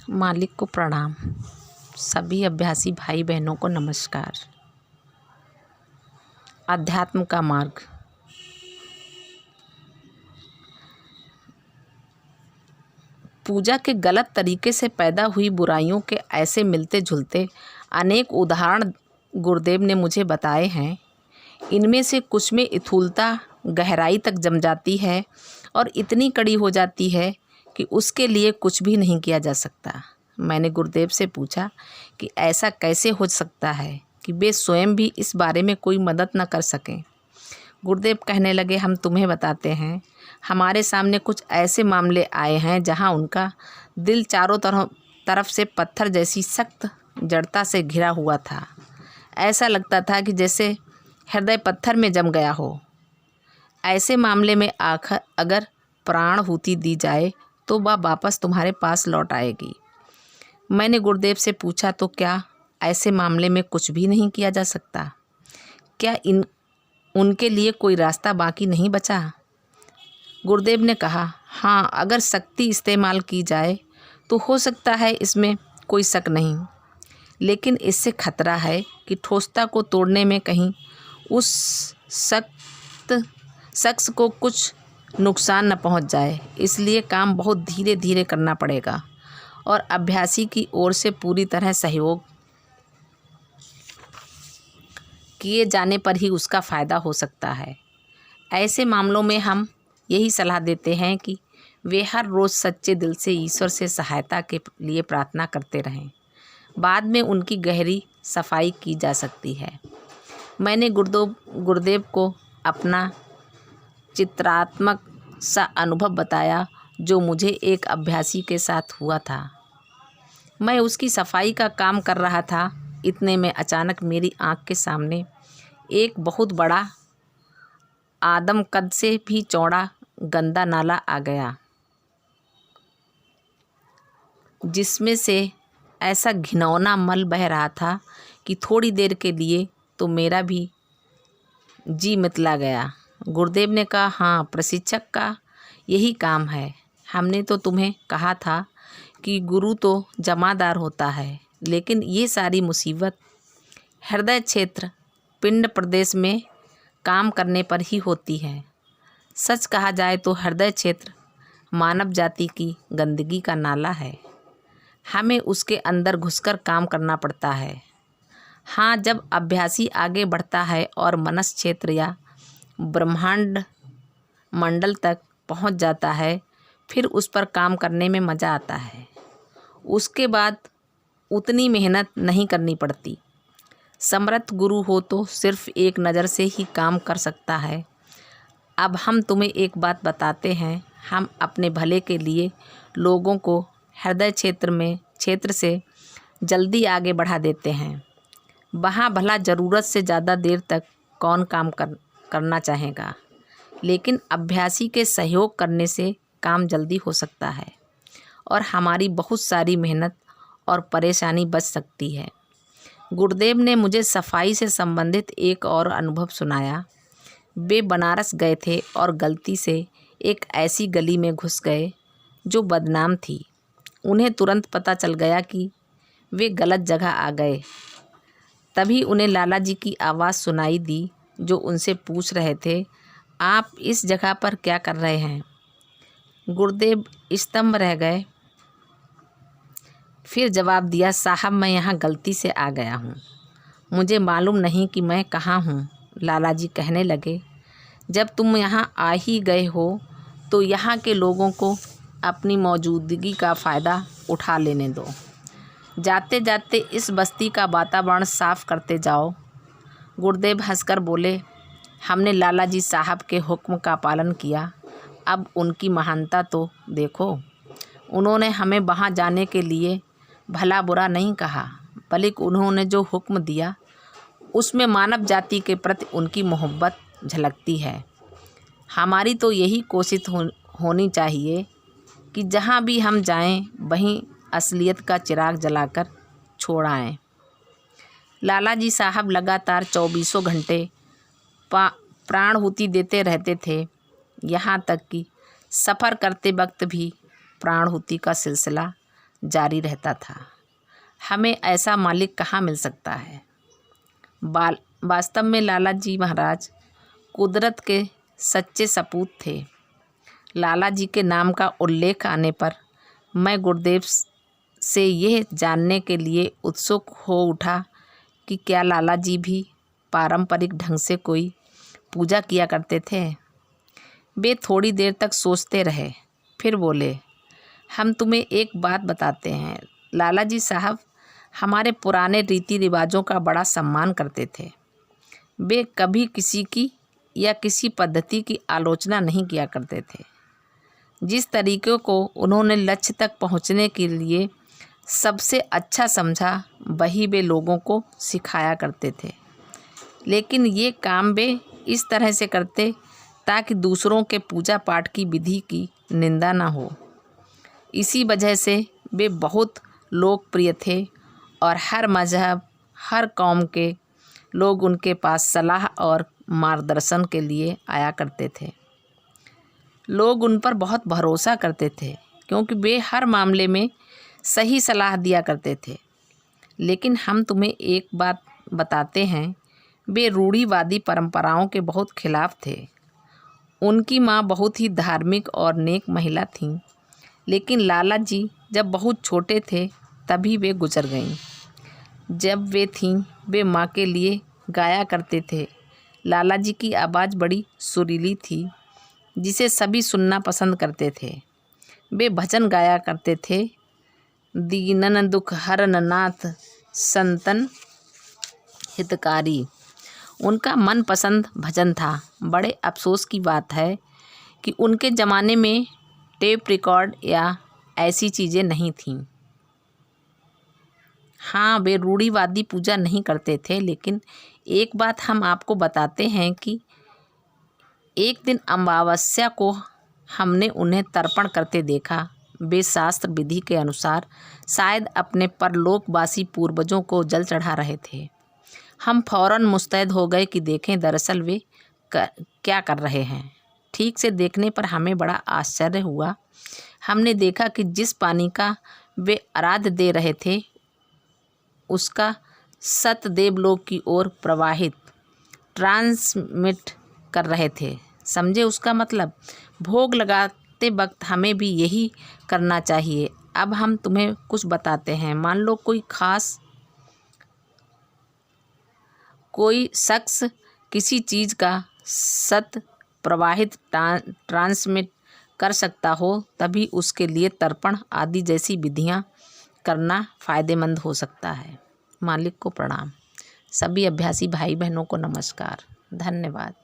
मालिक को प्रणाम। सभी अभ्यासी भाई बहनों को नमस्कार। अध्यात्म का मार्ग। पूजा के गलत तरीके से पैदा हुई बुराइयों के ऐसे मिलते जुलते अनेक उदाहरण गुरुदेव ने मुझे बताए हैं। इनमें से कुछ में स्थूलता गहराई तक जम जाती है और इतनी कड़ी हो जाती है कि उसके लिए कुछ भी नहीं किया जा सकता। मैंने गुरुदेव से पूछा कि ऐसा कैसे हो सकता है कि वे स्वयं भी इस बारे में कोई मदद न कर सकें। गुरुदेव कहने लगे, हम तुम्हें बताते हैं, हमारे सामने कुछ ऐसे मामले आए हैं जहां उनका दिल चारों तरफ से पत्थर जैसी सख्त जड़ता से घिरा हुआ था। ऐसा लगता था कि जैसे हृदय पत्थर में जम गया हो। ऐसे मामले में आखिर अगर प्राणहुति दी जाए तो वह वापस तुम्हारे पास लौट आएगी। मैंने गुरुदेव से पूछा, तो क्या ऐसे मामले में कुछ भी नहीं किया जा सकता? क्या उनके लिए कोई रास्ता बाकी नहीं बचा? गुरुदेव ने कहा, हाँ, अगर शक्ति इस्तेमाल की जाए तो हो सकता है, इसमें कोई शक नहीं। लेकिन इससे खतरा है कि ठोसता को तोड़ने में कहीं उस शख्स को कुछ नुकसान न पहुंच जाए। इसलिए काम बहुत धीरे धीरे करना पड़ेगा और अभ्यासी की ओर से पूरी तरह सहयोग किए जाने पर ही उसका फ़ायदा हो सकता है। ऐसे मामलों में हम यही सलाह देते हैं कि वे हर रोज़ सच्चे दिल से ईश्वर से सहायता के लिए प्रार्थना करते रहें। बाद में उनकी गहरी सफाई की जा सकती है। मैंने गुरुदेव को अपना चित्रात्मक सा अनुभव बताया जो मुझे एक अभ्यासी के साथ हुआ था। मैं उसकी सफाई का काम कर रहा था। इतने में अचानक मेरी आंख के सामने एक बहुत बड़ा आदम कद से भी चौड़ा गंदा नाला आ गया, जिसमें से ऐसा घिनौना मल बह रहा था कि थोड़ी देर के लिए तो मेरा भी जी मितला गया। गुरुदेव ने कहा, हाँ, प्रशिक्षक का यही काम है। हमने तो तुम्हें कहा था कि गुरु तो जमादार होता है, लेकिन ये सारी मुसीबत हृदय क्षेत्र पिंड प्रदेश में काम करने पर ही होती है। सच कहा जाए तो हृदय क्षेत्र मानव जाति की गंदगी का नाला है। हमें उसके अंदर घुसकर काम करना पड़ता है। हाँ, जब अभ्यासी आगे बढ़ता है और मनस क्षेत्र या ब्रह्मांड मंडल तक पहुंच जाता है, फिर उस पर काम करने में मज़ा आता है। उसके बाद उतनी मेहनत नहीं करनी पड़ती। समर्थ गुरु हो तो सिर्फ एक नज़र से ही काम कर सकता है। अब हम तुम्हें एक बात बताते हैं। हम अपने भले के लिए लोगों को हृदय क्षेत्र से जल्दी आगे बढ़ा देते हैं। वहाँ भला ज़रूरत से ज़्यादा देर तक कौन काम करना चाहेगा? लेकिन अभ्यासी के सहयोग करने से काम जल्दी हो सकता है और हमारी बहुत सारी मेहनत और परेशानी बच सकती है। गुरुदेव ने मुझे सफाई से संबंधित एक और अनुभव सुनाया। वे बनारस गए थे और गलती से एक ऐसी गली में घुस गए जो बदनाम थी। उन्हें तुरंत पता चल गया कि वे गलत जगह आ गए। तभी उन्हें लाला जी की आवाज़ सुनाई दी जो उनसे पूछ रहे थे, आप इस जगह पर क्या कर रहे हैं? गुरुदेव स्तंभ रह गए। फिर जवाब दिया, साहब, मैं यहाँ गलती से आ गया हूँ। मुझे मालूम नहीं कि मैं कहाँ हूँ। लाला जी कहने लगे, जब तुम यहाँ आ ही गए हो तो यहाँ के लोगों को अपनी मौजूदगी का फ़ायदा उठा लेने दो। जाते जाते इस बस्ती का वातावरण साफ करते जाओ। गुरुदेव हंसकर बोले, हमने लाला जी साहब के हुक्म का पालन किया। अब उनकी महानता तो देखो। उन्होंने हमें वहाँ जाने के लिए भला बुरा नहीं कहा, बल्कि उन्होंने जो हुक्म दिया उसमें मानव जाति के प्रति उनकी मोहब्बत झलकती है। हमारी तो यही कोशिश होनी चाहिए कि जहाँ भी हम जाएं वहीं असलियत का चिराग जलाकर छोड़ आएं। लाला जी साहब लगातार 24 घंटे प्राणहुति देते रहते थे। यहाँ तक कि सफ़र करते वक्त भी प्राणहुति का सिलसिला जारी रहता था। हमें ऐसा मालिक कहाँ मिल सकता है। वास्तव में लाला जी महाराज कुदरत के सच्चे सपूत थे। लाला जी के नाम का उल्लेख आने पर मैं गुरुदेव से यह जानने के लिए उत्सुक हो उठा कि क्या लाला जी भी पारंपरिक ढंग से कोई पूजा किया करते थे। वे थोड़ी देर तक सोचते रहे, फिर बोले, हम तुम्हें एक बात बताते हैं। लाला जी साहब हमारे पुराने रीति रिवाजों का बड़ा सम्मान करते थे। वे कभी किसी की या किसी पद्धति की आलोचना नहीं किया करते थे। जिस तरीके को उन्होंने लक्ष्य तक पहुंचने के लिए सबसे अच्छा समझा, वही वे लोगों को सिखाया करते थे। लेकिन ये काम वे इस तरह से करते ताकि दूसरों के पूजा पाठ की विधि की निंदा ना हो। इसी वजह से वे बहुत लोकप्रिय थे और हर मजहब, हर कौम के लोग उनके पास सलाह और मार्गदर्शन के लिए आया करते थे। लोग उन पर बहुत भरोसा करते थे क्योंकि वे हर मामले में सही सलाह दिया करते थे। लेकिन हम तुम्हें एक बात बताते हैं, वे रूढ़िवादी परंपराओं के बहुत खिलाफ थे। उनकी माँ बहुत ही धार्मिक और नेक महिला थीं, लेकिन लाला जी जब बहुत छोटे थे तभी वे गुजर गईं। जब वे थीं, वे माँ के लिए गाया करते थे। लाला जी की आवाज़ बड़ी सुरीली थी, जिसे सभी सुनना पसंद करते थे। वे भजन गाया करते थे, दीनन दुख हरन नाथ संतन हितकारी। उनका मनपसंद भजन था। बड़े अफसोस की बात है कि उनके ज़माने में टेप रिकॉर्ड या ऐसी चीज़ें नहीं थीं। हाँ, वे रूढ़िवादी पूजा नहीं करते थे, लेकिन एक बात हम आपको बताते हैं कि एक दिन अमावस्या को हमने उन्हें तर्पण करते देखा। वे शास्त्र विधि के अनुसार शायद अपने परलोकवासी पूर्वजों को जल चढ़ा रहे थे। हम फौरन मुस्तैद हो गए कि देखें दरअसल वे क्या कर रहे हैं। ठीक से देखने पर हमें बड़ा आश्चर्य हुआ। हमने देखा कि जिस पानी का वे आराध्य दे रहे थे उसका सत देवलोक की ओर प्रवाहित ट्रांसमिट कर रहे थे। समझे उसका मतलब? भोग लगाते वक्त हमें भी यही करना चाहिए। अब हम तुम्हें कुछ बताते हैं। मान लो कोई शख्स किसी चीज़ का सत प्रवाहित ट्रांसमिट कर सकता हो, तभी उसके लिए तर्पण आदि जैसी विधियां करना फ़ायदेमंद हो सकता है। मालिक को प्रणाम। सभी अभ्यासी भाई बहनों को नमस्कार। धन्यवाद।